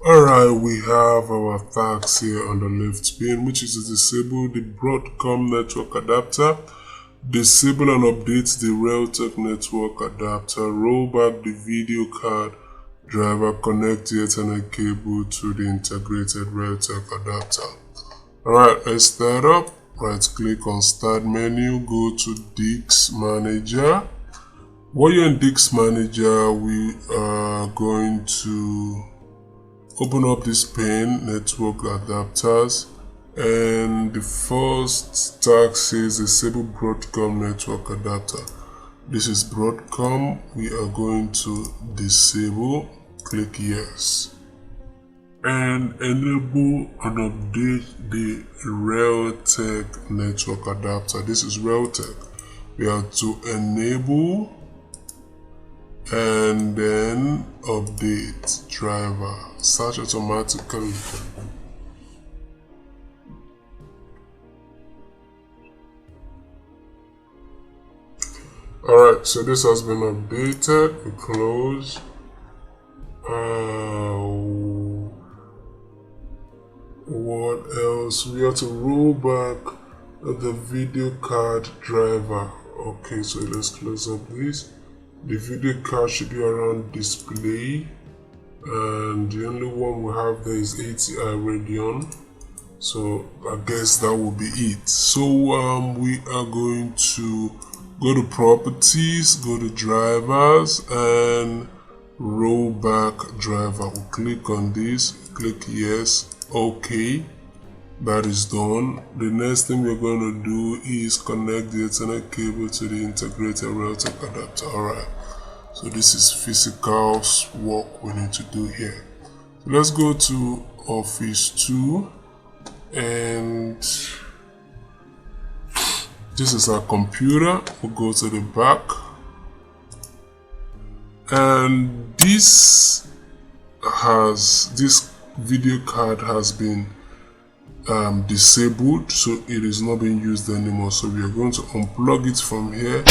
Alright, we have our tags here on the left pane, which is to disable the Broadcom network adapter, disable and update the Realtek network adapter, roll back the video card driver, connect the Ethernet cable to the integrated Realtek adapter. Alright, let's start up. Right click on Start menu, go to Disk Manager. While you're in Disk Manager, we are going to open up this pane, network adapters, and the first tag says disable Broadcom network adapter. This is Broadcom. We are going to disable. Click yes, and enable and update the Realtek network adapter. This is Realtek. We have to enable and then update driver, search automatically. Alright, so this has been updated. We close. What else? We have to roll back the video card driver. Okay, so let's close up this. The video card should be around display, and the only one we have there is ATI Radeon, so I guess that will be it. So we are going to go to properties, go to drivers, and roll back driver. We'll click on this, click yes, okay. That is done. The next thing we're going to do is connect the Ethernet cable to the integrated Realtek adapter. Alright, so this is physical work we need to do here. So let's go to Office 2, and this is our computer. We'll go to the back, and this video card has been disabled, so it is not being used anymore. So we are going to unplug it from here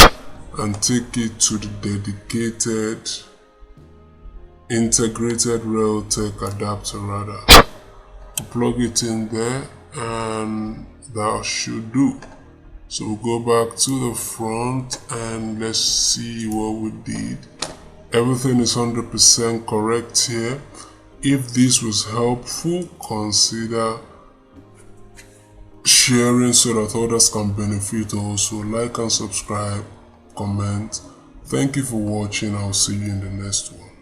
and take it to the dedicated integrated Realtek adapter rather. Plug it in there, and that should do. So we'll go back to the front and let's see what we did. Everything is 100% correct here. If this was helpful, consider sharing so that others can benefit also. Like and subscribe, comment. Thank you for watching. I'll see you in the next one.